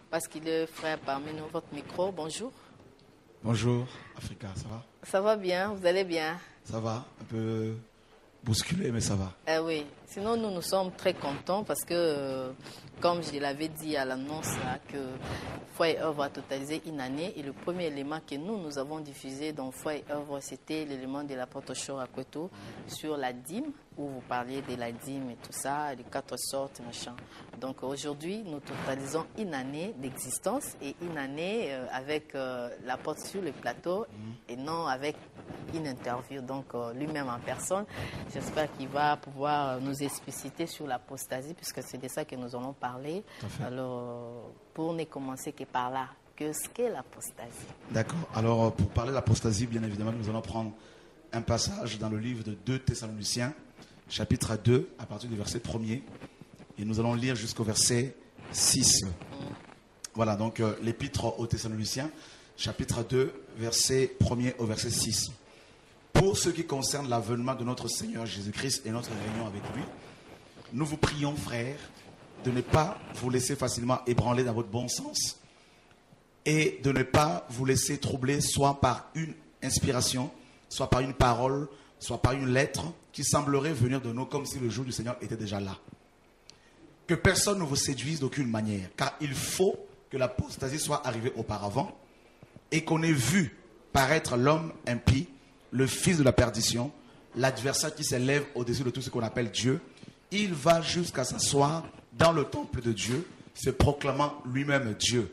parce qu'il est frère parmi nous. Votre micro, bonjour. Bonjour, Africa, ça va? Ça va bien, vous allez bien? Ça va, un peu bousculé, mais ça va. Oui, sinon nous sommes très contents parce que, comme je l'avais dit à l'annonce, que Foi et Œuvre a totalisé une année et le premier élément que nous avons diffusé dans Foi et Œuvre, c'était l'élément de l'apôtre Chor Akweto sur la dîme, où vous parliez de la dîme et tout ça, les 4 sortes, machin. Donc aujourd'hui, nous totalisons une année d'existence et une année avec l'apôtre sur le plateau et non avec une interview, donc lui-même en personne. J'espère qu'il va pouvoir nous expliciter sur l'apostasie, puisque c'est de ça que nous allons parler. Alors, pour ne commencer que par là, qu'est-ce qu'est l'apostasie? D'accord. Alors, pour parler de l'apostasie, bien évidemment, nous allons prendre un passage dans le livre de 2 Thessaloniciens, chapitre 2, à partir du verset 1er, et nous allons lire jusqu'au verset 6. Voilà, donc l'épître aux Thessaloniciens, chapitre 2, verset 1er au verset 6. Pour ce qui concerne l'avènement de notre Seigneur Jésus-Christ et notre réunion avec lui, nous vous prions, frères, de ne pas vous laisser facilement ébranler dans votre bon sens et de ne pas vous laisser troubler soit par une inspiration, soit par une parole, soit par une lettre qui semblerait venir de nous comme si le jour du Seigneur était déjà là. Que personne ne vous séduise d'aucune manière, car il faut que l'apostasie soit arrivée auparavant et qu'on ait vu paraître l'homme impie, le fils de la perdition, l'adversaire qui s'élève au-dessus de tout ce qu'on appelle Dieu. Il va jusqu'à s'asseoir dans le temple de Dieu, se proclamant lui-même Dieu.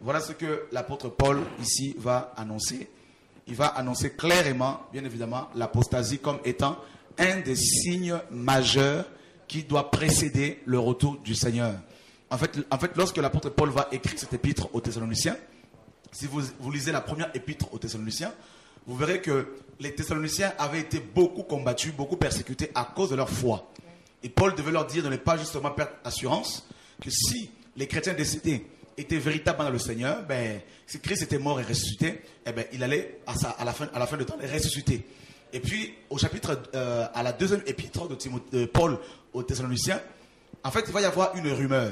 Voilà ce que l'apôtre Paul ici va annoncer. Il va annoncer clairement, bien évidemment, l'apostasie comme étant un des signes majeurs qui doit précéder le retour du Seigneur. En fait, lorsque l'apôtre Paul va écrire cette épître aux Thessaloniciens, si vous lisez la première épître aux Thessaloniciens, vous verrez que les Thessaloniciens avaient été beaucoup combattus, beaucoup persécutés à cause de leur foi. Et Paul devait leur dire de ne pas justement perdre assurance que si les chrétiens décédés étaient véritables dans le Seigneur, si Christ était mort et ressuscité, il allait à la fin de temps les ressusciter. Et puis au chapitre, à la deuxième épître de Paul aux Thessaloniciens, en fait il va y avoir une rumeur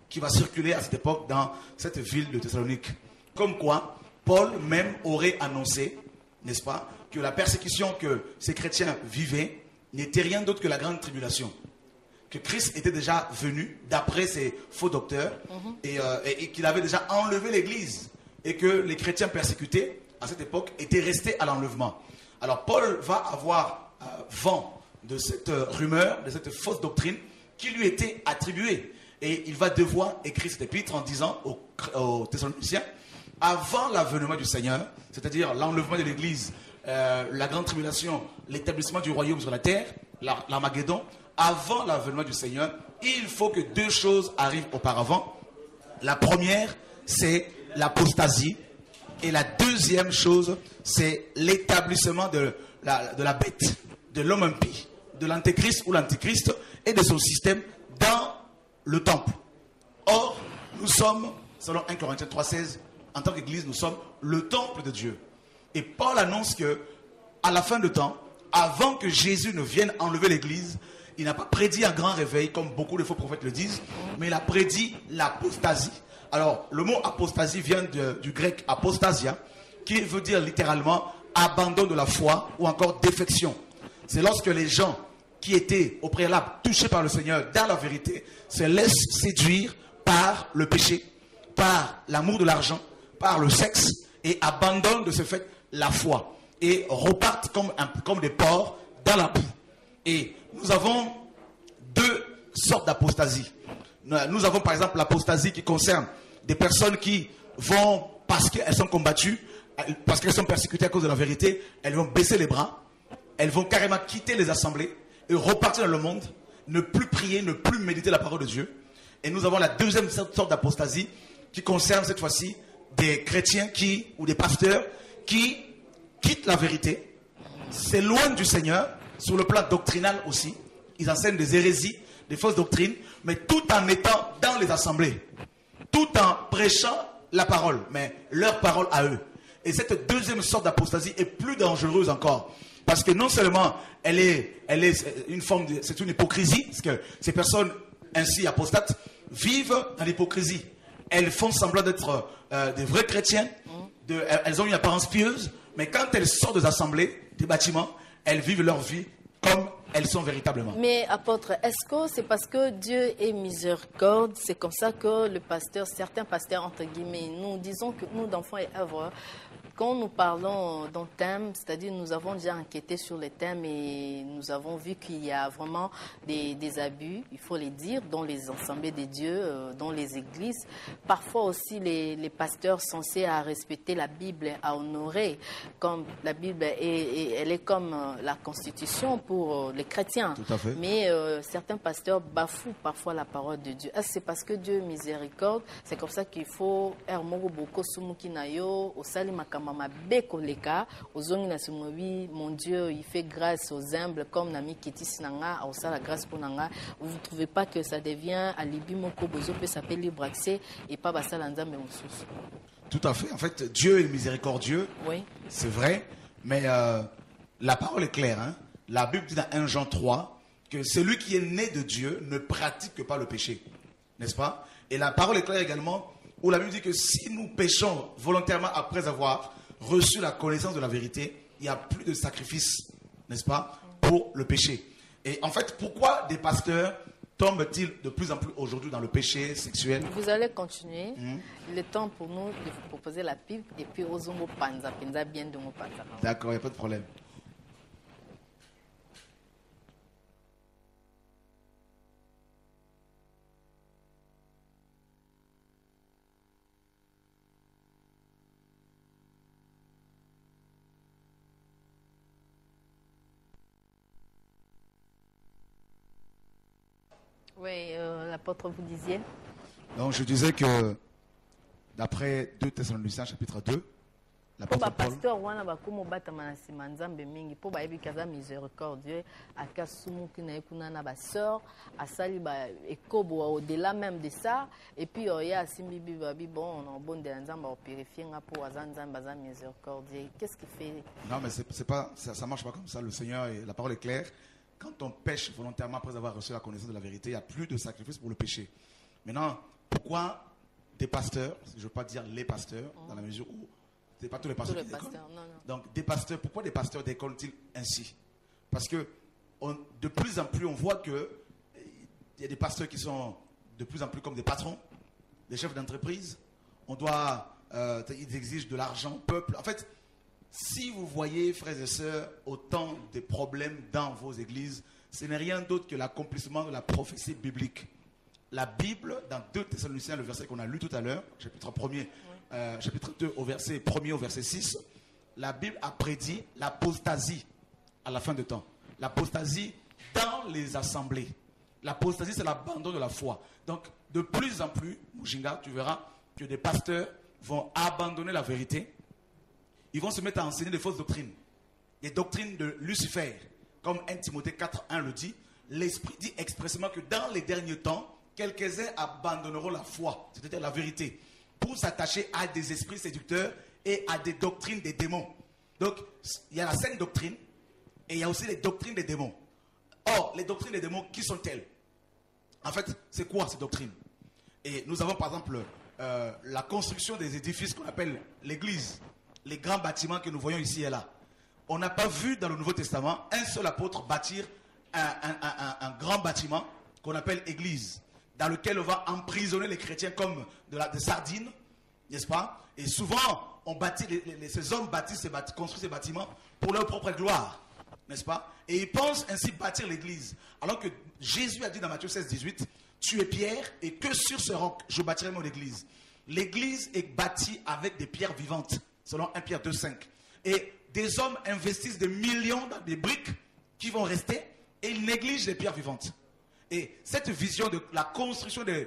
qui va circuler à cette époque dans cette ville de Thessalonique. Comme quoi Paul même aurait annoncé, n'est-ce pas, que la persécution que ces chrétiens vivaient n'était rien d'autre que la grande tribulation. Que Christ était déjà venu, d'après ces faux docteurs, et qu'il avait déjà enlevé l'église. Et que les chrétiens persécutés, à cette époque, étaient restés à l'enlèvement. Alors Paul va avoir vent de cette rumeur, de cette fausse doctrine qui lui était attribuée. Et il va devoir écrire cette épître en disant aux Thessaloniciens, avant l'avènement du Seigneur, c'est-à-dire l'enlèvement de l'église, la grande tribulation, l'établissement du royaume sur la terre, l'Armageddon, avant l'avènement du Seigneur, il faut que 2 choses arrivent auparavant. La première, c'est l'apostasie. Et la deuxième chose, c'est l'établissement de la bête, de l'homme impie, de l'antéchrist ou l'antichrist et de son système dans le temple. Or, nous sommes, selon 1 Corinthiens 3,16, en tant qu'Église, nous sommes le temple de Dieu. Et Paul annonce que, à la fin de temps, avant que Jésus ne vienne enlever l'Église, il n'a pas prédit un grand réveil, comme beaucoup de faux prophètes le disent, mais il a prédit l'apostasie. Alors, le mot apostasie vient du grec apostasia, qui veut dire littéralement abandon de la foi ou encore défection. C'est lorsque les gens qui étaient au préalable touchés par le Seigneur dans la vérité se laissent séduire par le péché, par l'amour de l'argent, par le sexe, et abandonnent de ce fait la foi et repartent comme des porcs dans la boue. Et nous avons 2 sortes d'apostasie. Nous avons par exemple l'apostasie qui concerne des personnes qui vont, parce qu'elles sont combattues, parce qu'elles sont persécutées à cause de la vérité, elles vont baisser les bras, elles vont carrément quitter les assemblées et repartir dans le monde, ne plus prier, ne plus méditer la parole de Dieu. Et nous avons la deuxième sorte d'apostasie qui concerne cette fois-ci des chrétiens ou des pasteurs qui quittent la vérité, s'éloignent du Seigneur, sur le plan doctrinal aussi. Ils enseignent des hérésies, des fausses doctrines, mais tout en étant dans les assemblées, tout en prêchant la parole, mais leur parole à eux. Et cette deuxième sorte d'apostasie est plus dangereuse encore. Parce que non seulement elle est une forme de, c'est une hypocrisie, parce que ces personnes ainsi apostates vivent dans l'hypocrisie. elles font semblant d'être des vrais chrétiens, elles ont une apparence pieuse, mais quand elles sortent des assemblées, des bâtiments, elles vivent leur vie comme elles sont véritablement. Mais apôtre, est-ce que c'est parce que Dieu est miséricorde, c'est comme ça que le pasteur, certains pasteurs entre guillemets, nous disons que nous d'enfants et œuvres, quand nous parlons d'un thème, c'est-à-dire nous avons déjà enquêté sur les thèmes et nous avons vu qu'il y a vraiment des abus, il faut les dire, dans les assemblées de Dieu, dans les églises. Parfois aussi les pasteurs censés à respecter la Bible, à honorer, comme la Bible elle est comme la Constitution pour les chrétiens. Tout à fait. Mais certains pasteurs bafouent parfois la parole de Dieu. Est-ce que c'est parce que Dieu est miséricorde? C'est comme ça qu'il faut mon Dieu, il fait grâce aux humbles comme Nami Kétis Nanga, la grâce pour Nanga. Vous ne trouvez pas que ça devient alibi moko bozo peut s'appeler libre accès et pas basalanza mais sous. Tout à fait. En fait, Dieu est miséricordieux. Oui. C'est vrai. Mais la parole est claire. Hein? La Bible dit dans 1 Jean 3 que celui qui est né de Dieu ne pratique pas le péché. N'est-ce pas? Et la parole est claire également où la Bible dit que si nous péchons volontairement après avoir reçu la connaissance de la vérité, il n'y a plus de sacrifice, n'est-ce pas, pour le péché. Et en fait, pourquoi des pasteurs tombent-ils de plus en plus aujourd'hui dans le péché sexuel? Vous allez continuer. Il est temps pour nous de vous proposer la Bible et puis aux homos panza, penza bien de mon panza. D'accord, il n'y a pas de problème. Oui, l'apôtre vous disiez. Donc je disais que d'après 2 Thessaloniciens chapitre 2, l'apôtre Paul... pasteur wana bakomo batama na sima nzambe mingi po bayebi kaza miséricordieux akasumu kina kuna na ba sœur asali ba ekobo au-delà même de ça et puis ya simbi bibabi bon on bon de nzambe au purifier nga po azanzambe baza miséricordieux. Qu'est-ce qui fait? Non mais c'est pas ça marche pas comme ça. Le Seigneur et la parole est claire. Quand on pêche volontairement après avoir reçu la connaissance de la vérité, il n'y a plus de sacrifice pour le péché. Maintenant, pourquoi des pasteurs, je ne veux pas dire les pasteurs, dans la mesure où ce n'est pas tous les pasteurs qui déconnent. Donc, des pasteurs, pourquoi des pasteurs déconnent-ils ainsi? Parce que de plus en plus, on voit qu'il y a des pasteurs qui sont de plus en plus comme des patrons, des chefs d'entreprise. Ils exigent de l'argent au peuple. En fait, si vous voyez, frères et sœurs, autant de problèmes dans vos églises, ce n'est rien d'autre que l'accomplissement de la prophétie biblique. La Bible, dans 2 Thessaloniciens, le verset qu'on a lu tout à l'heure, chapitre 2, au verset 1er au verset 6, la Bible a prédit l'apostasie à la fin de temps. L'apostasie dans les assemblées. L'apostasie, c'est l'abandon de la foi. Donc, de plus en plus, Mujinga, tu verras que des pasteurs vont abandonner la vérité. Ils vont se mettre à enseigner des fausses doctrines. Des doctrines de Lucifer. Comme 1 Timothée 4:1 le dit, l'Esprit dit expressément que dans les derniers temps, quelques-uns abandonneront la foi, c'est-à-dire la vérité, pour s'attacher à des esprits séducteurs et à des doctrines des démons. Donc, il y a la saine doctrine et il y a aussi les doctrines des démons. Or, les doctrines des démons, qui sont-elles? En fait, c'est quoi ces doctrines? Et nous avons par exemple la construction des édifices qu'on appelle l'église. Les grands bâtiments que nous voyons ici et là. On n'a pas vu dans le Nouveau Testament un seul apôtre bâtir un grand bâtiment qu'on appelle église, dans lequel on va emprisonner les chrétiens comme des sardines, n'est-ce pas? Et souvent, ces hommes construisent ces bâtiments pour leur propre gloire, n'est-ce pas? Et ils pensent ainsi bâtir l'église. Alors que Jésus a dit dans Matthieu 16:18, tu es Pierre et que sur ce roc, je bâtirai mon église. L'église est bâtie avec des pierres vivantes. Selon 1 Pierre 2:5. Et des hommes investissent des millions dans des briques qui vont rester et ils négligent les pierres vivantes. Et cette vision de la construction des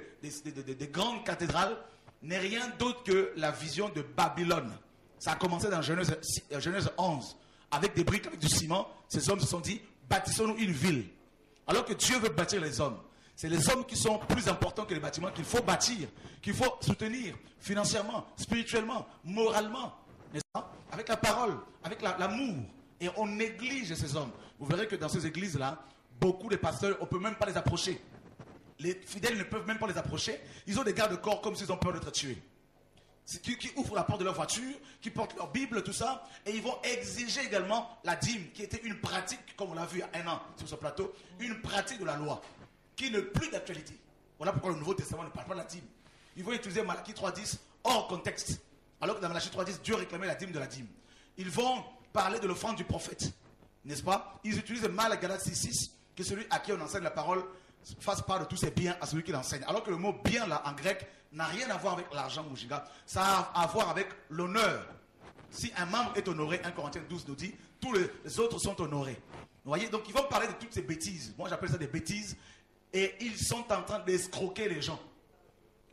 grandes cathédrales n'est rien d'autre que la vision de Babylone. Ça a commencé dans Genèse 11. Avec des briques, avec du ciment, ces hommes se sont dit, bâtissons-nous une ville. Alors que Dieu veut bâtir les hommes. C'est les hommes qui sont plus importants que les bâtiments qu'il faut bâtir, qu'il faut soutenir financièrement, spirituellement, moralement. N'est-ce pas? Avec la parole, avec l'amour. Et on néglige ces hommes. Vous verrez que dans ces églises-là, beaucoup de pasteurs, on ne peut même pas les approcher. Les fidèles ne peuvent même pas les approcher. Ils ont des gardes-corps comme s'ils ont peur d'être tués. Qui ouvrent la porte de leur voiture, qui portent leur Bible, tout ça. Et ils vont exiger également la dîme, qui était une pratique, comme on l'a vu il y a un an sur ce plateau, une pratique de la loi, qui n'est plus d'actualité. Voilà pourquoi le Nouveau Testament ne parle pas de la dîme. Ils vont utiliser Malachie 3.10 hors contexte. Alors que dans Malachie 3.10, Dieu réclamait la dîme de la dîme. Ils vont parler de l'offrande du prophète. N'est-ce pas? Ils utilisent mal Galates 6.6, que celui à qui on enseigne la parole fasse part de tous ses biens à celui qui l'enseigne. Alors que le mot bien là en grec n'a rien à voir avec l'argent ou giga. Ça a à voir avec l'honneur. Si un membre est honoré, 1 Corinthiens 12 nous dit, tous les autres sont honorés. Vous voyez, donc ils vont parler de toutes ces bêtises. Moi j'appelle ça des bêtises. Et ils sont en train d'escroquer les gens.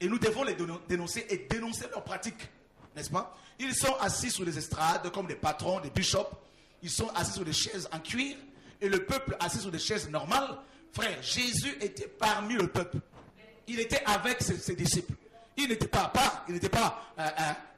Et nous devons les dénoncer et dénoncer leurs pratiques. N'est-ce pas? Ils sont assis sur les estrades comme des patrons, des bishops. Ils sont assis sur des chaises en cuir. Et le peuple assis sur des chaises normales. Frère, Jésus était parmi le peuple. Il était avec ses disciples. Il n'était pas à part. Il n'était pas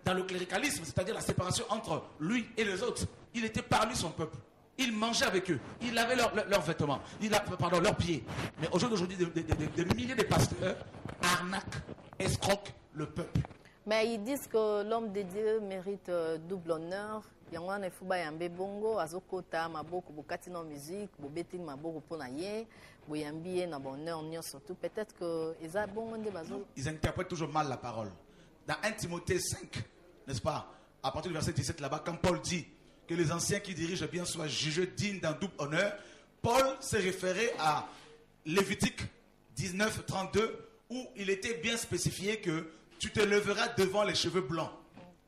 dans le cléricalisme, c'est-à-dire la séparation entre lui et les autres. Il était parmi son peuple. Il mangeait avec eux. Il lavait leurs vêtements. Leurs pieds. Mais aujourd'hui, des milliers de pasteurs arnaquent, escroquent le peuple. Mais ils disent que l'homme de Dieu mérite double honneur. Yango na fuba yambe bongo azokota maboko bokati na musique bobeti maboko pona ye boyambi na bonheur nyo surtout peut-être que eza bongo nde bazo. Ils interprètent toujours mal la parole. Dans 1 Timothée 5, n'est-ce pas? À partir du verset 17 là-bas, quand Paul dit que les anciens qui dirigent bien soient jugés dignes d'un double honneur, Paul s'est référé à Lévitique 19, 32, où il était bien spécifié que tu te leveras devant les cheveux blancs.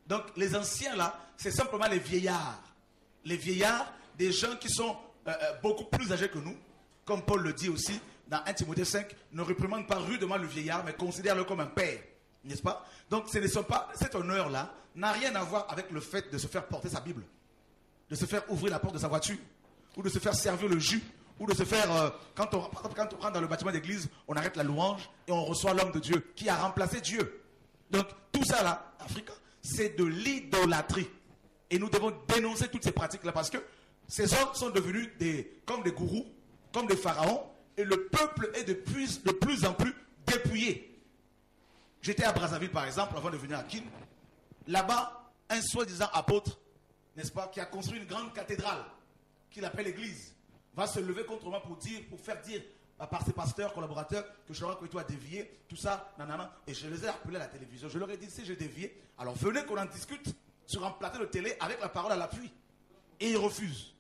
Donc les anciens là, c'est simplement les vieillards. Les vieillards, des gens qui sont beaucoup plus âgés que nous, comme Paul le dit aussi dans 1 Timothée 5, ne réprimande pas rudement le vieillard, mais considère-le comme un père. N'est-ce pas? Donc ce ne sont pas, cet honneur-là n'a rien à voir avec le fait de se faire porter sa Bible, de se faire ouvrir la porte de sa voiture, ou de se faire servir le jus, ou de se faire, quand on rentre dans le bâtiment d'église, on arrête la louange et on reçoit l'homme de Dieu qui a remplacé Dieu. Donc tout ça là, Africa, c'est de l'idolâtrie. Et nous devons dénoncer toutes ces pratiques-là parce que ces hommes sont devenus comme des gourous, comme des pharaons, et le peuple est de plus en plus dépouillé. J'étais à Brazzaville par exemple, avant de venir à Kin. Là-bas, un soi-disant apôtre, n'est-ce pas, qui a construit une grande cathédrale, qu'il appelle l'église, va se lever contre moi pour faire dire par ses pasteurs, collaborateurs, que Chora Kouetou a dévié, tout ça, nanana. Et je les ai appelés à la télévision. Je leur ai dit, si j'ai dévié, alors venez qu'on en discute sur un plateau de télé avec la parole à l'appui. Et ils refusent.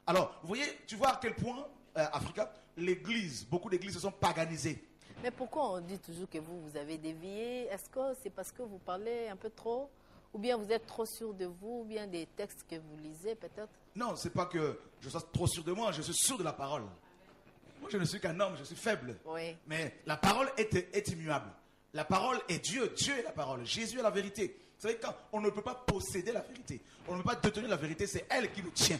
Alors, vous voyez, tu vois à quel point, Africa, l'église, beaucoup d'églises se sont paganisées. Mais pourquoi on dit toujours que vous avez dévié? Est-ce que c'est parce que vous parlez un peu trop? Ou bien vous êtes trop sûr de vous? Ou bien des textes que vous lisez peut-être? Non, c'est pas que je sois trop sûr de moi, je suis sûr de la parole. Moi, je ne suis qu'un homme, je suis faible. Oui. Mais la parole est immuable. La parole est Dieu. Dieu est la parole. Jésus est la vérité. Vous savez, quand on ne peut pas posséder la vérité, on ne peut pas détenir la vérité, c'est elle qui nous tient.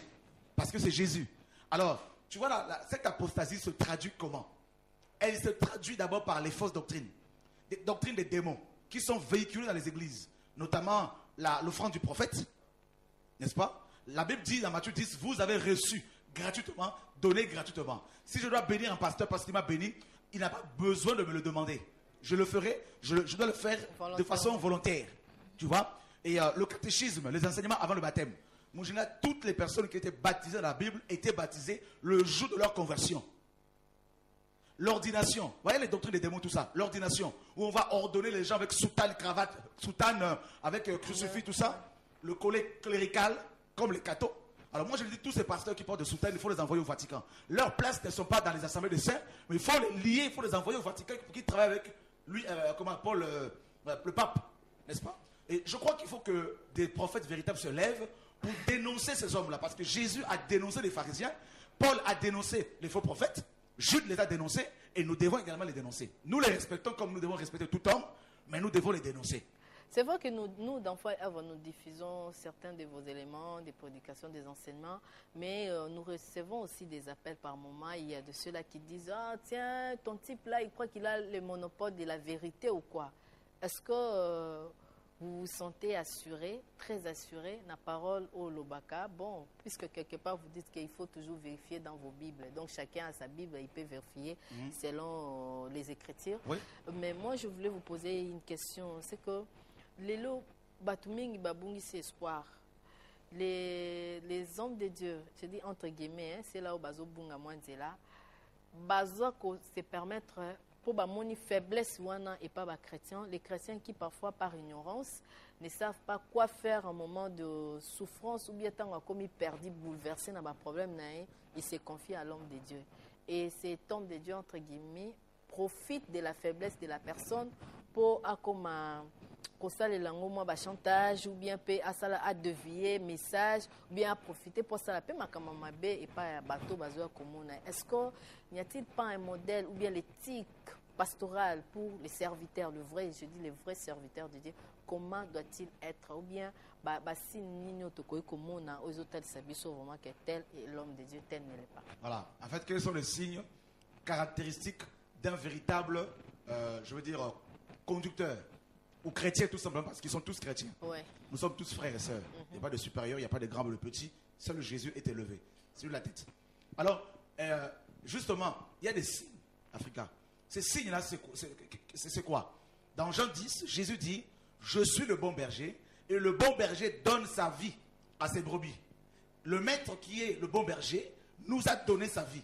Parce que c'est Jésus. Alors, tu vois, cette apostasie se traduit comment? Elle se traduit d'abord par les fausses doctrines. Des doctrines des démons qui sont véhiculées dans les églises. Notamment l'offrande du prophète. N'est-ce pas? La Bible dit dans Matthieu 10, vous avez reçu gratuitement, donné gratuitement. Si je dois bénir un pasteur parce qu'il m'a béni, il n'a pas besoin de me le demander. Je le ferai, je dois le faire de façon volontaire. Tu vois? Et le catéchisme, les enseignements avant le baptême. Moujina, toutes les personnes qui étaient baptisées dans la Bible étaient baptisées le jour de leur conversion. L'ordination, vous voyez les doctrines des démons, tout ça. L'ordination, où on va ordonner les gens avec soutane, cravate, soutane avec crucifix, tout ça. Le collet clérical, comme les cathos. Alors moi je dis, tous ces pasteurs qui portent de soutane, il faut les envoyer au Vatican. Leurs places ne sont pas dans les assemblées de saints, mais il faut les lier, il faut les envoyer au Vatican pour qu'ils travaillent avec lui, Paul, le pape, n'est-ce pas? Et je crois qu'il faut que des prophètes véritables se lèvent pour dénoncer ces hommes-là. Parce que Jésus a dénoncé les pharisiens, Paul a dénoncé les faux prophètes, Jude les a dénoncés, et nous devons également les dénoncer. Nous les respectons comme nous devons respecter tout homme, mais nous devons les dénoncer. C'est vrai que nous dans Foi et Œuvre, nous diffusons certains de vos éléments, des prédications, des enseignements, mais nous recevons aussi des appels par moment. Il y a de ceux-là qui disent « Ah tiens, ton type là, il croit qu'il a le monopole de la vérité ou quoi ?» Est-ce que vous vous sentez assuré, très assuré, la parole au Lobaka. Bon, puisque quelque part vous dites qu'il faut toujours vérifier dans vos Bibles. Donc chacun a sa Bible, il peut vérifier selon les Écritures. Oui. Mais moi, je voulais vous poser une question. C'est que les lots, Batuming Babungi, c'est espoir. Les hommes de Dieu, je dis entre guillemets, c'est là où Bazo Bunga Mwanzela, Bazo se permettre pour une faiblesse et pas les chrétiens. Les chrétiens qui parfois par ignorance ne savent pas quoi faire en moment de souffrance ou bien tant comme ils perdent, bouleversés dans un problème, ils se confient à l'homme de Dieu. Et cet homme de Dieu, entre guillemets, profite de la faiblesse de la personne pour comme un chantage ou bien à dévier message ou bien à profiter pour ça la paix et pas bateau bateau commun. Est-ce qu'il n'y a-t-il pas un modèle ou bien l'éthique pastorale pour les serviteurs, je dis les vrais serviteurs de Dieu, comment doit-il être ou bien si nous commun aux hôtels s'habillent vraiment que tel est l'homme de Dieu, tel ne l'est pas. Voilà. En fait, quels sont les signes caractéristiques d'un véritable, je veux dire, conducteur ou chrétien tout simplement, parce qu'ils sont tous chrétiens. Ouais. Nous sommes tous frères et sœurs. Il n'y a pas de supérieur, il n'y a pas de grand ou de petit. Seul Jésus est élevé. C'est lui la tête. Alors, justement, il y a des signes, Africa. Ces signes-là, c'est quoi? Dans Jean 10, Jésus dit, je suis le bon berger, et le bon berger donne sa vie à ses brebis. Le maître qui est le bon berger nous a donné sa vie.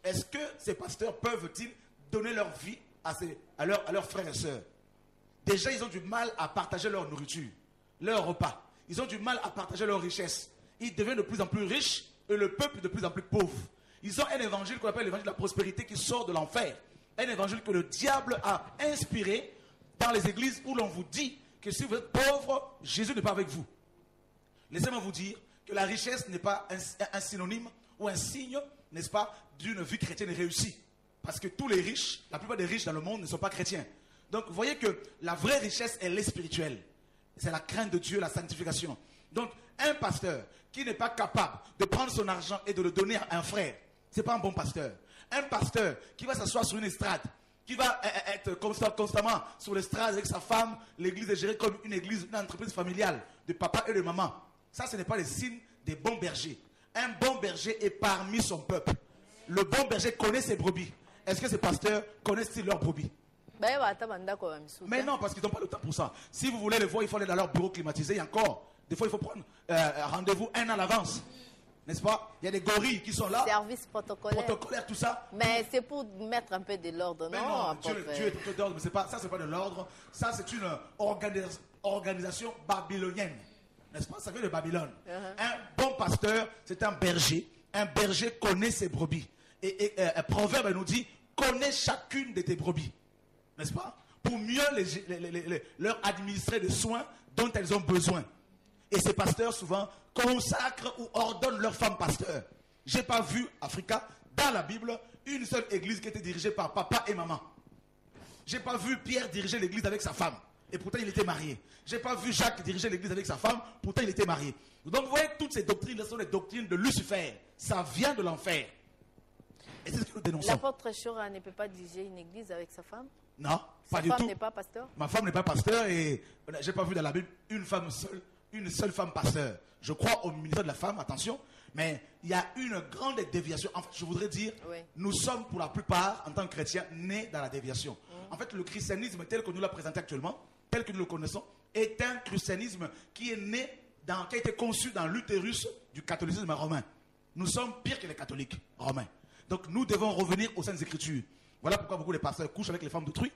Est-ce que ces pasteurs peuvent-ils donner leur vie à leurs frères et sœurs? Déjà, ils ont du mal à partager leur nourriture, leur repas. Ils ont du mal à partager leur richesse. Ils deviennent de plus en plus riches et le peuple de plus en plus pauvre. Ils ont un évangile qu'on appelle l'évangile de la prospérité qui sort de l'enfer. Un évangile que le diable a inspiré dans les églises où l'on vous dit que si vous êtes pauvre, Jésus n'est pas avec vous. Laissez-moi vous dire que la richesse n'est pas un synonyme ou un signe, n'est-ce pas, d'une vie chrétienne réussie. Parce que tous les riches, la plupart des riches dans le monde ne sont pas chrétiens. Donc, vous voyez que la vraie richesse, elle est spirituelle. C'est la crainte de Dieu, la sanctification. Donc, un pasteur qui n'est pas capable de prendre son argent et de le donner à un frère, ce n'est pas un bon pasteur. Un pasteur qui va s'asseoir sur une estrade, qui va être constamment sur l'estrade avec sa femme, l'église est gérée comme une église, une entreprise familiale de papa et de maman. Ça, ce n'est pas le signe des bons bergers. Un bon berger est parmi son peuple. Le bon berger connaît ses brebis. Est-ce que ces pasteurs connaissent-ils leurs brebis? Mais non, parce qu'ils n'ont pas le temps pour ça. Si vous voulez les voir, il faut aller dans leur bureau climatisé. Et encore, des fois, il faut prendre rendez-vous un an à l'avance. N'est-ce pas? Il y a des gorilles qui sont là. Service protocolaire. Protocolaire, tout ça. Mais c'est pour mettre un peu de l'ordre, non? Mais non, Dieu est un peu d'ordre, mais ça, c'est pas de l'ordre. Ça, c'est une organisation babylonienne. N'est-ce pas? Ça vient de Babylone. Un bon pasteur, c'est un berger. Un berger connaît ses brebis. Et Proverbe nous dit, connais chacune de tes brebis. N'est-ce pas? Pour mieux leur administrer les soins dont elles ont besoin. Et ces pasteurs, souvent, consacrent ou ordonnent leurs femmes pasteurs. Je n'ai pas vu, Africa, dans la Bible, une seule église qui était dirigée par papa et maman. Je n'ai pas vu Pierre diriger l'église avec sa femme. Et pourtant, il était marié. Je n'ai pas vu Jacques diriger l'église avec sa femme. Pourtant, il était marié. Donc, vous voyez, toutes ces doctrines sont les doctrines de Lucifer. Ça vient de l'enfer. Et c'est ce que nous dénonçons. L'apôtre Chora ne peut pas diriger une église avec sa femme? Non, pas du tout. Sa femme n'est pas pasteur? Ma femme n'est pas pasteur et je n'ai pas vu dans la Bible une seule femme pasteur. Je crois au ministère de la femme, attention, mais il y a une grande déviation. En fait, je voudrais dire, nous sommes pour la plupart, en tant que chrétiens, nés dans la déviation. En fait, le christianisme tel que nous l'a présenté actuellement, tel que nous le connaissons, est un christianisme qui est né, qui a été conçu dans l'utérus du catholicisme romain. Nous sommes pires que les catholiques romains. Donc nous devons revenir aux Saintes Écritures. Voilà pourquoi beaucoup de pasteurs couchent avec les femmes d'autrui,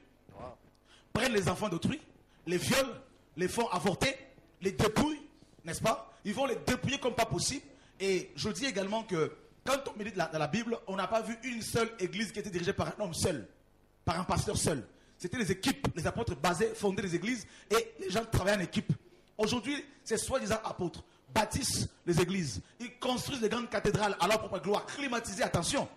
prennent les enfants d'autrui, les violent, les font avorter, les dépouillent, n'est-ce pas? Ils vont les dépouiller comme pas possible. Et je dis également que quand on médite dans la Bible, on n'a pas vu une seule église qui était dirigée par un homme seul, par un pasteur seul. C'était les équipes, les apôtres fondaient les églises et les gens travaillaient en équipe. Aujourd'hui, ces soi-disant apôtres bâtissent les églises. Ils construisent des grandes cathédrales à leur propre gloire, climatisées, attention.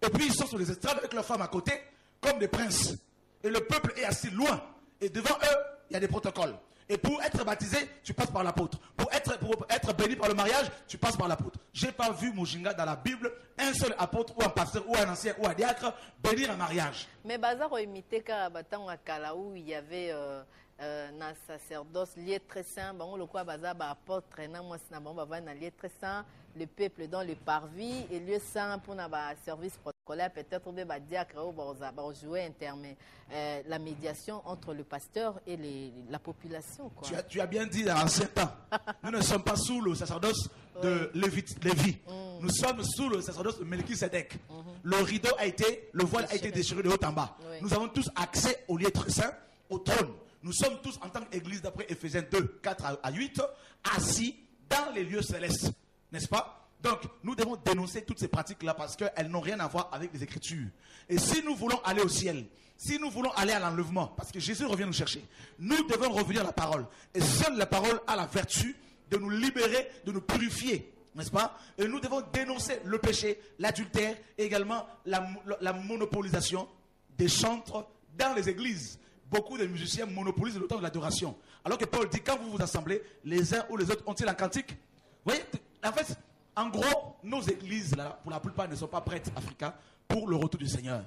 Et puis ils sont sur les estrades avec leurs femmes à côté, comme des princes. Et le peuple est assis loin. Et devant eux, il y a des protocoles. Et pour être baptisé, tu passes par l'apôtre. Pour être béni par le mariage, tu passes par l'apôtre. Je n'ai pas vu, Mujinga, dans la Bible, un seul apôtre ou un pasteur ou un ancien ou un diacre bénir un mariage. Mais Bazar a imité Karabatang à Kala où il y avait na sacerdoce lié très saint, bango le quoi baza ba apôtre na moi na bon ba na lié très saint, le peuple dans le parvis et lieu saint pour na ba service protocolaire peut-être be ba diacre ou ba jouer intermédiaire, la médiation entre le pasteur et la population quoi. Tu as bien dit dans l'ancien temps. Nous ne sommes pas sous le sacerdoce de Lévi. Nous sommes sous le sacerdoce de Melchisédek. Le rideau a été, le voile a été déchiré de haut en bas. Oui. Nous avons tous accès au lieu très saint, au trône. Nous sommes tous, en tant qu'Église, d'après Éphésiens 2, 4 à 8, assis dans les lieux célestes. N'est-ce pas? Donc, nous devons dénoncer toutes ces pratiques-là parce qu'elles n'ont rien à voir avec les Écritures. Et si nous voulons aller au ciel, si nous voulons aller à l'enlèvement, parce que Jésus revient nous chercher, nous devons revenir à la parole. Et seule la parole a la vertu de nous libérer, de nous purifier. N'est-ce pas? Et nous devons dénoncer le péché, l'adultère et également la monopolisation des chantres dans les églises. Beaucoup de musiciens monopolisent le temps de l'adoration. Alors que Paul dit, quand vous vous assemblez, les uns ou les autres ont-ils un cantique? Vous voyez, en fait, en gros, nos églises, là, pour la plupart, ne sont pas prêtes, Africa, pour le retour du Seigneur.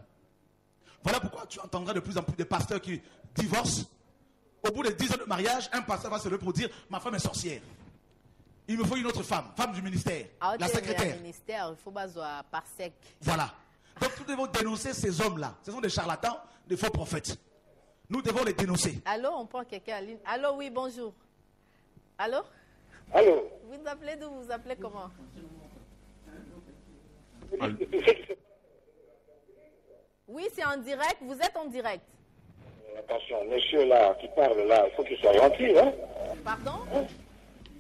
Voilà pourquoi tu entendras de plus en plus de pasteurs qui divorcent. Au bout de 10 ans de mariage, un pasteur va se lever pour dire, ma femme est sorcière. Il me faut une autre femme du ministère, la secrétaire. Ministère, il faut pas par sec. Voilà. Donc nous devons dénoncer ces hommes-là. Ce sont des charlatans, des faux prophètes. Nous devons les dénoncer. Allô, on prend quelqu'un à ligne. Allô, oui, bonjour. Allô? Allô? Vous appelez d'où? Vous appelez comment? Oui, c'est en direct. Vous êtes en direct. Attention, monsieur là, qui parle là, il faut qu'il soit gentil, hein? Pardon?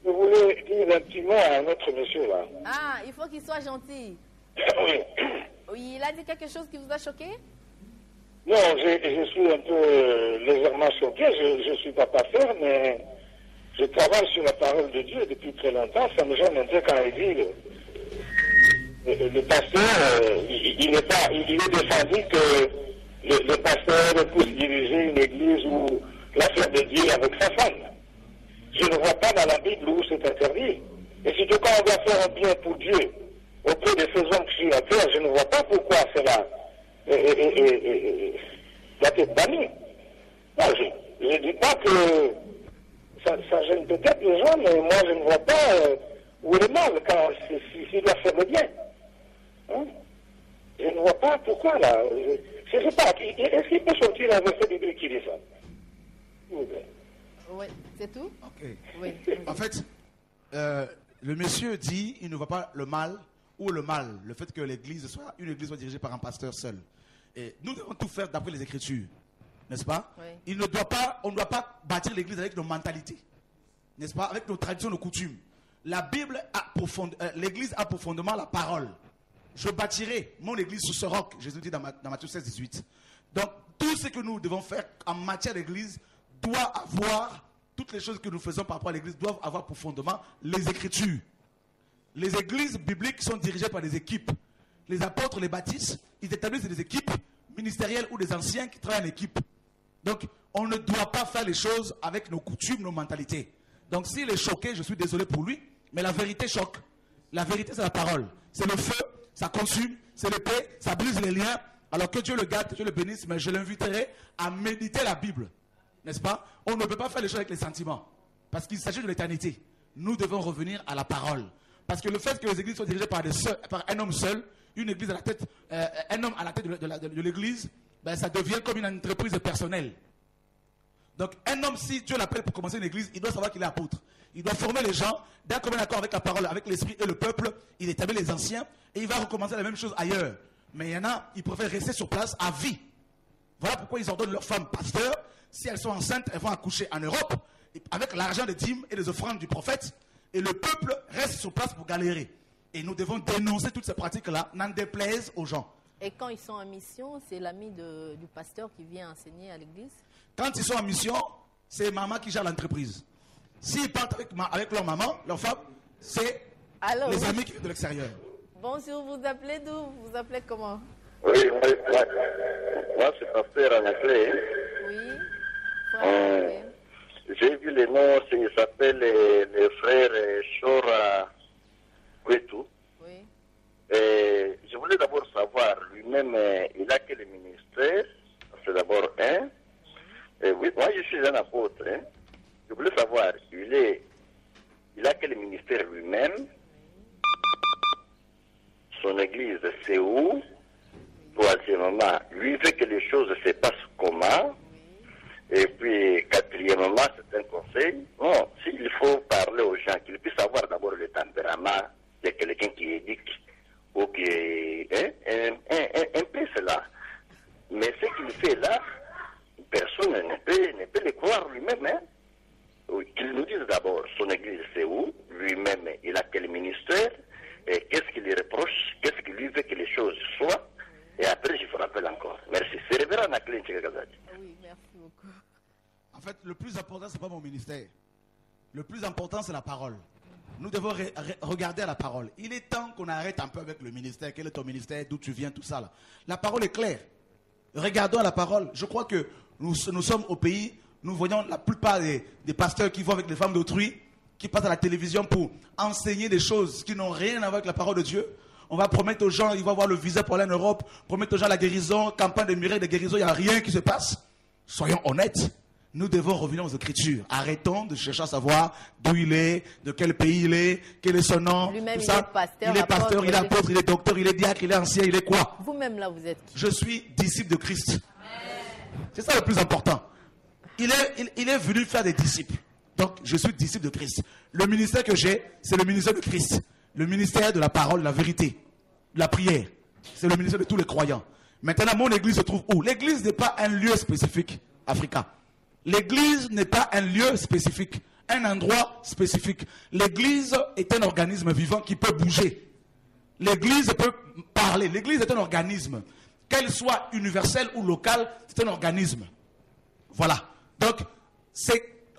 Je voulais dire un petit mot à un autre monsieur là. Ah, il faut qu'il soit gentil. Oui. Oui, il a dit quelque chose qui vous a choqué? Non, je suis un peu légèrement choqué. Je ne suis pas pasteur, mais je travaille sur la parole de Dieu depuis très longtemps. Ça me gêne un peu quand il dit le pasteur, il est défendu que le pasteur puisse diriger une église ou l'affaire de Dieu avec sa femme. Je ne vois pas dans la Bible où c'est interdit. Et surtout quand on doit faire un bien pour Dieu auprès de ces hommes sur la terre, je ne vois pas pourquoi cela doit être banni. Non, je ne dis pas que ça gêne peut-être les gens, mais moi je ne vois pas où est le mal quand s'il doit faire le bien. Hein? Je ne vois pas pourquoi là. Je ne sais pas. Est-ce qu'il peut sortir un verset biblique qui dit ça? S'il vous plaît. Oui, c'est tout? Ok. Oui. En fait, le monsieur dit, il ne voit pas le mal ou le mal. Le fait que l'église soit dirigée par un pasteur seul. Et nous devons tout faire d'après les Écritures. N'est-ce pas? Oui. On ne doit pas bâtir l'église avec nos mentalités. N'est-ce pas? Avec nos traditions, nos coutumes. La Bible l'église a profondément la parole. Je bâtirai mon église sur ce roc. Jésus dit dans Matthieu 16, 18. Donc, tout ce que nous devons faire en matière d'église doit avoir, toutes les choses que nous faisons par rapport à l'église doivent avoir profondément les Écritures. Les églises bibliques sont dirigées par des équipes. Les apôtres les baptisent, ils établissent des équipes ministérielles ou des anciens qui travaillent en équipe. Donc, on ne doit pas faire les choses avec nos coutumes, nos mentalités. Donc, s'il est choqué, je suis désolé pour lui, mais la vérité choque. La vérité, c'est la parole. C'est le feu, ça consume, c'est l'épée, ça brise les liens. Alors que Dieu le garde, que Dieu le bénisse, mais je l'inviterai à méditer la Bible. N'est-ce pas? On ne peut pas faire les choses avec les sentiments. Parce qu'il s'agit de l'éternité. Nous devons revenir à la parole. Parce que le fait que les églises soient dirigées par un homme seul, une église à la tête, un homme à la tête de l'église, ben, ça devient comme une entreprise personnelle. Donc un homme, si Dieu l'appelle pour commencer une église, il doit savoir qu'il est apôtre. Il doit former les gens, d'un commun accord avec la parole, avec l'esprit et le peuple. Il établit les anciens et il va recommencer la même chose ailleurs. Mais il y en a, ils préfèrent rester sur place à vie. Voilà pourquoi ils ordonnent leurs femmes pasteurs. Si elles sont enceintes, elles vont accoucher en Europe avec l'argent des dîmes et des offrandes du prophète. Et le peuple reste sur place pour galérer. Et nous devons dénoncer toutes ces pratiques-là, n'en déplaise aux gens. Et quand ils sont en mission, c'est l'ami du pasteur qui vient enseigner à l'église? Quand ils sont en mission, c'est maman qui gère l'entreprise. S'ils partent avec leur maman, leur femme, c'est les amis qui viennent de l'extérieur. Bonjour, vous appelez d'où? Vous appelez comment? Oui, moi c'est pasteur en anglais. Oui. J'ai vu les noms, il s'appelle les frères Chora Kwetu. Oui. Et je voulais d'abord savoir, lui-même, il a quel ministère? C'est d'abord un. Et oui, moi je suis un apôtre. savoir, il a quel ministère lui-même, son église c'est où, troisièmement, lui veut que les choses se passent comment, et puis quatrièmement, c'est un conseil. Bon, s'il faut parler aux gens, qu'ils puissent avoir d'abord le tempérament de quelqu'un qui éduque, ou qui est un peu cela. Mais ce qu'il fait là, personne ne peut le croire lui-même. Hein? Qu'il nous dise d'abord son église c'est où, lui-même il a quel ministère, et qu'est-ce qu'il lui reproche, qu'est-ce qu'il lui veut que les choses soient, et après je vous rappelle encore. Merci. C'est révérend Naklin Tchekagazadi. Oui, merci beaucoup. En fait, le plus important, ce n'est pas mon ministère. Le plus important, c'est la parole. Nous devons regarder à la parole. Il est temps qu'on arrête un peu avec le ministère. Quel est ton ministère, d'où tu viens, tout ça là. La parole est claire. Regardons à la parole. Je crois que nous sommes au pays, nous voyons la plupart des pasteurs qui vont avec les femmes d'autrui, qui passent à la télévision pour enseigner des choses qui n'ont rien à voir avec la parole de Dieu. On va promettre aux gens, ils vont avoir le visa pour aller en Europe, promettre aux gens la guérison, campagne de miracles, de guérison, il n'y a rien qui se passe. Soyons honnêtes. Nous devons revenir aux Écritures. Arrêtons de chercher à savoir d'où il est, de quel pays il est, quel est son nom. Lui-même, tout ça. Il est pasteur, il est apôtre, il est docteur, il est diacre, il est ancien, il est quoi? Vous-même, là, vous êtes qui? Je suis disciple de Christ. C'est ça le plus important. Il est venu faire des disciples. Donc, je suis disciple de Christ. Le ministère que j'ai, c'est le ministère de Christ. Le ministère de la parole, de la vérité, de la prière. C'est le ministère de tous les croyants. Maintenant, mon église se trouve où? L'église n'est pas un lieu spécifique, Africa. L'église n'est pas un lieu spécifique, un endroit spécifique. L'église est un organisme vivant qui peut bouger. L'église peut parler. L'église est un organisme. Qu'elle soit universelle ou locale, c'est un organisme. Voilà. Donc,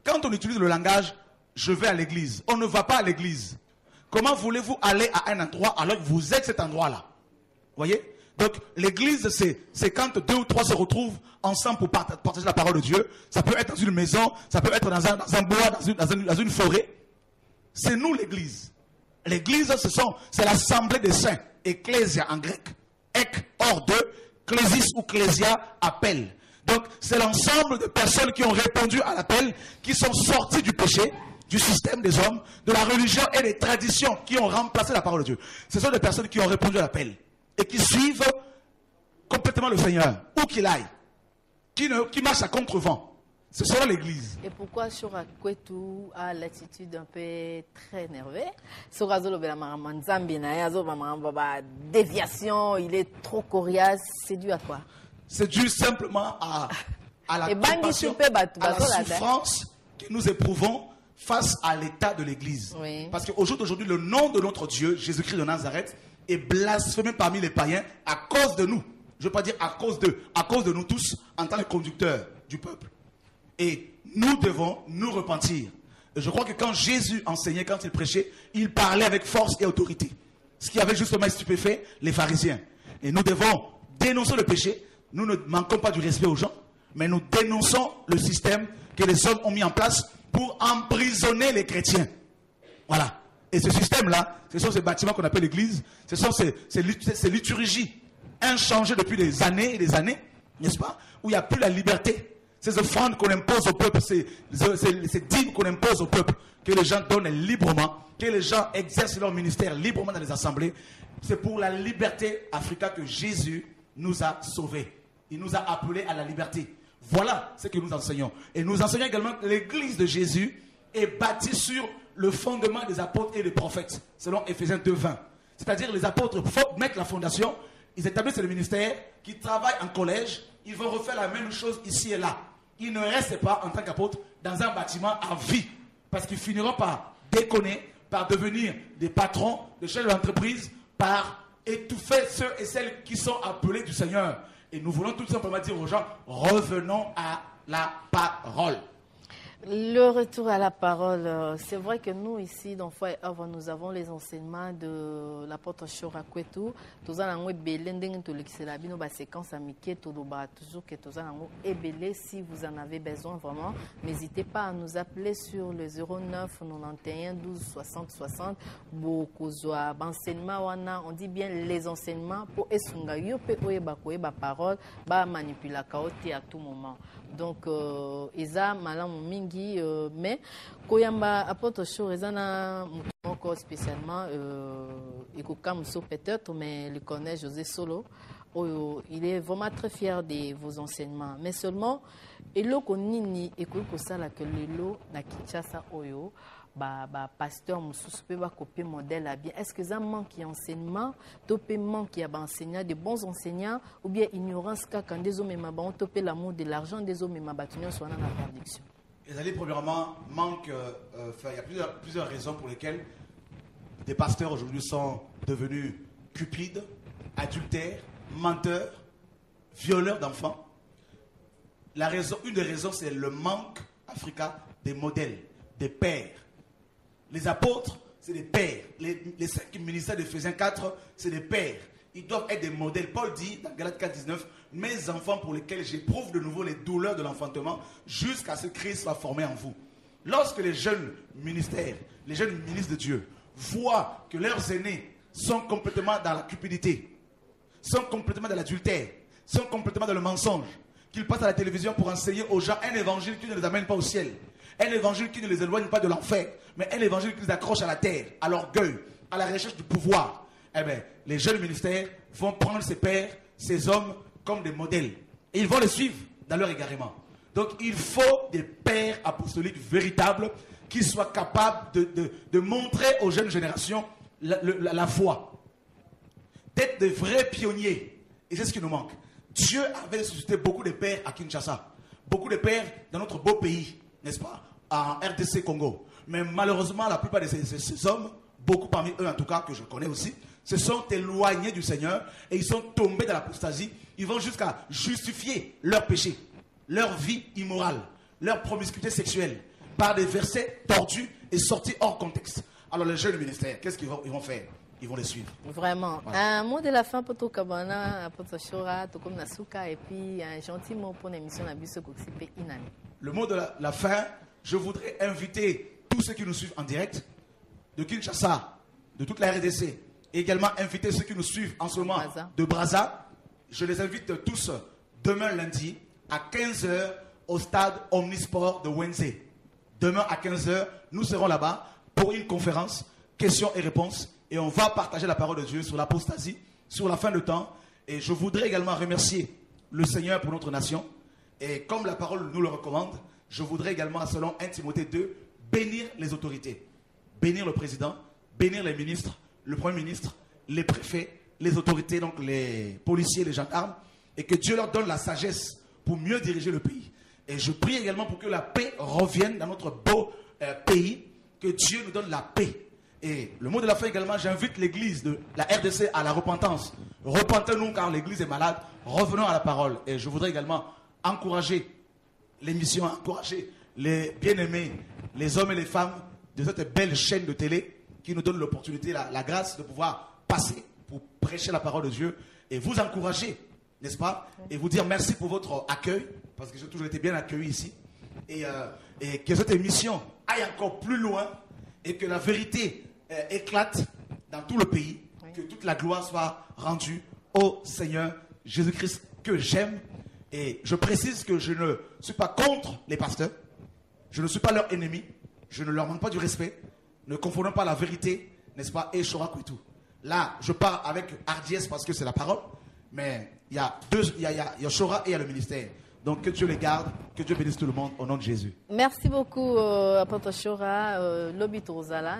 quand on utilise le langage, je vais à l'église. On ne va pas à l'église. Comment voulez-vous aller à un endroit alors que vous êtes cet endroit-là? Vous voyez? Donc, l'église, c'est quand 2 ou 3 se retrouvent ensemble pour partager la parole de Dieu. Ça peut être dans une maison, ça peut être dans un bois, dans une forêt. C'est nous l'église. L'église, c'est l'assemblée des saints. Ecclésia en grec. Ek, hors de, clésis ou clésia, appel. Donc, c'est l'ensemble de personnes qui ont répondu à l'appel, qui sont sorties du péché, du système des hommes, de la religion et des traditions qui ont remplacé la parole de Dieu. Ce sont des personnes qui ont répondu à l'appel et qui suivent complètement le Seigneur, où qu'il aille, qui marche à contre-vent. Ce sera l'église. Et pourquoi Chorakwetu a l'attitude un peu très énervée? Déviation, il est trop coriace, c'est dû à quoi? C'est dû simplement à la compassion, à la souffrance que nous éprouvons face à l'état de l'église. Oui. Parce qu'aujourd'hui, le nom de notre Dieu, Jésus-Christ de Nazareth, est blasphémé parmi les païens à cause de nous. Je ne veux pas dire à cause d'eux, à cause de nous tous en tant que conducteurs du peuple. Et nous devons nous repentir. Et je crois que quand Jésus enseignait, quand il prêchait, il parlait avec force et autorité. Ce qui avait justement stupéfait les pharisiens. Et nous devons dénoncer le péché. Nous ne manquons pas du respect aux gens, mais nous dénonçons le système que les hommes ont mis en place pour emprisonner les chrétiens. Voilà. Et ce système-là, ce sont ces bâtiments qu'on appelle l'église, ce sont ces liturgies inchangées depuis des années et des années, n'est-ce pas, où il n'y a plus la liberté. Ces offrandes qu'on impose au peuple, ces dîmes qu'on impose au peuple, que les gens donnent librement, que les gens exercent leur ministère librement dans les assemblées. C'est pour la liberté africaine que Jésus nous a sauvés. Il nous a appelés à la liberté. Voilà ce que nous enseignons. Et nous enseignons également que l'église de Jésus est bâtie sur le fondement des apôtres et des prophètes, selon Éphésiens 2:20. C'est-à-dire les apôtres mettent la fondation, ils établissent le ministère, qui travaillent en collège, ils vont refaire la même chose ici et là. Ils ne restent pas en tant qu'apôtres dans un bâtiment à vie, parce qu'ils finiront par déconner, par devenir des patrons, des chefs d'entreprise, par étouffer ceux et celles qui sont appelés du Seigneur. Et nous voulons tout simplement dire aux gens, revenons à la parole. Le retour à la parole, c'est vrai que nous ici dans Foi et Œuvre, nous avons les enseignements de l'apôtre Chorakwetu. Tous en belendeng to l'exelabino ba séquence amike to doba toujours que tous en ebele. Si vous en avez besoin vraiment, n'hésitez pas à nous appeler sur le 09 91 12 60 60. Beaucoup enseignement wana, on dit bien les enseignements pour esunga yo pe oyeba koyeba parole ba manipula kaote à tout moment. Donc isa malamu mingi mingi mais koyamba apporte chose ezana encore spécialement ekokamso peut-être mais le connaît José Solo. Il est vraiment très fier de vos enseignements mais seulement eloko nini ekosala que lelo na Kinshasa oyo pasteur mosusu pe ba copier modèle à bien. Est-ce que ça manque d'enseignement, topé manque d'enseignants, de bons enseignants ou bien ignorance quand des hommes ma bon topé l'amour de l'argent des hommes ma batunion soit dans la perdition. Les alliés premièrement manque il y a plusieurs raisons pour lesquelles des pasteurs aujourd'hui sont devenus cupides, adultères, menteurs, violeurs d'enfants. Une des raisons c'est le manque Africa des modèles, des pères. Les apôtres, c'est des pères. Les 5 ministères d'Éphésiens 4, c'est des pères. Ils doivent être des modèles. Paul dit dans Galates 4, 19, mes enfants pour lesquels j'éprouve de nouveau les douleurs de l'enfantement jusqu'à ce que Christ soit formé en vous. Lorsque les jeunes ministères, les jeunes ministres de Dieu voient que leurs aînés sont complètement dans la cupidité, sont complètement dans l'adultère, sont complètement dans le mensonge, qu'ils passent à la télévision pour enseigner aux gens un évangile qui ne les amène pas au ciel. Un évangile qui ne les éloigne pas de l'enfer, mais un évangile qui les accroche à la terre, à l'orgueil, à la recherche du pouvoir. Eh bien, les jeunes ministères vont prendre ces pères, ces hommes, comme des modèles. Et ils vont les suivre dans leur égarement. Donc, il faut des pères apostoliques véritables qui soient capables de montrer aux jeunes générations la foi. D'être de vrais pionniers. Et c'est ce qui nous manque. Dieu avait suscité beaucoup de pères à Kinshasa. Beaucoup de pères dans notre beau pays, n'est-ce pas, en RDC Congo. Mais malheureusement, la plupart de ces hommes, beaucoup parmi eux en tout cas, que je connais aussi, se sont éloignés du Seigneur et ils sont tombés dans l'apostasie. Ils vont jusqu'à justifier leur péché, leur vie immorale, leur promiscuité sexuelle, par des versets tordus et sortis hors contexte. Alors les jeunes ministères, qu'est-ce qu'ils vont faire? Ils vont les suivre. Vraiment. Voilà. Un mot de la fin pour tout Kabana, pour Shora, tout comme Nasuka, et puis un gentil mot pour l'émission Nabiso Koksipe Inani. Le mot de la fin, je voudrais inviter tous ceux qui nous suivent en direct, de Kinshasa, de toute la RDC, et également inviter ceux qui nous suivent en ce moment de Brazza. Je les invite tous demain lundi à 15h au stade Omnisport de Wenze. Demain à 15h, nous serons là-bas pour une conférence, questions et réponses. Et on va partager la parole de Dieu sur l'apostasie, sur la fin de temps. Et je voudrais également remercier le Seigneur pour notre nation. Et comme la parole nous le recommande, je voudrais également, selon 1 Timothée 2, bénir les autorités. Bénir le président, bénir les ministres, le premier ministre, les préfets, les autorités, donc les policiers, les gendarmes. Et que Dieu leur donne la sagesse pour mieux diriger le pays. Et je prie également pour que la paix revienne dans notre beau pays. Que Dieu nous donne la paix. Et le mot de la fin également, j'invite l'église de la RDC à la repentance. Repentez-nous car l'église est malade. Revenons à la parole. Et je voudrais également encourager l'émission, encourager les bien-aimés, les hommes et les femmes de cette belle chaîne de télé qui nous donne l'opportunité, la grâce de pouvoir passer pour prêcher la parole de Dieu et vous encourager, n'est-ce pas? Et vous dire merci pour votre accueil, parce que j'ai toujours été bien accueilli ici. Et que cette émission aille encore plus loin et que la vérité éclate dans tout le pays, que toute la gloire soit rendue au Seigneur Jésus-Christ que j'aime. Et je précise que je ne suis pas contre les pasteurs, je ne suis pas leur ennemi, je ne leur manque pas du respect, ne confondons pas la vérité, n'est-ce pas, et Shora Kouitou. Là, je parle avec hardiesse parce que c'est la parole, mais il y a Shora et il y a le ministère. Donc que Dieu les garde, que Dieu bénisse tout le monde au nom de Jésus. Merci beaucoup, Apôtre Shora, Lobby Torzala.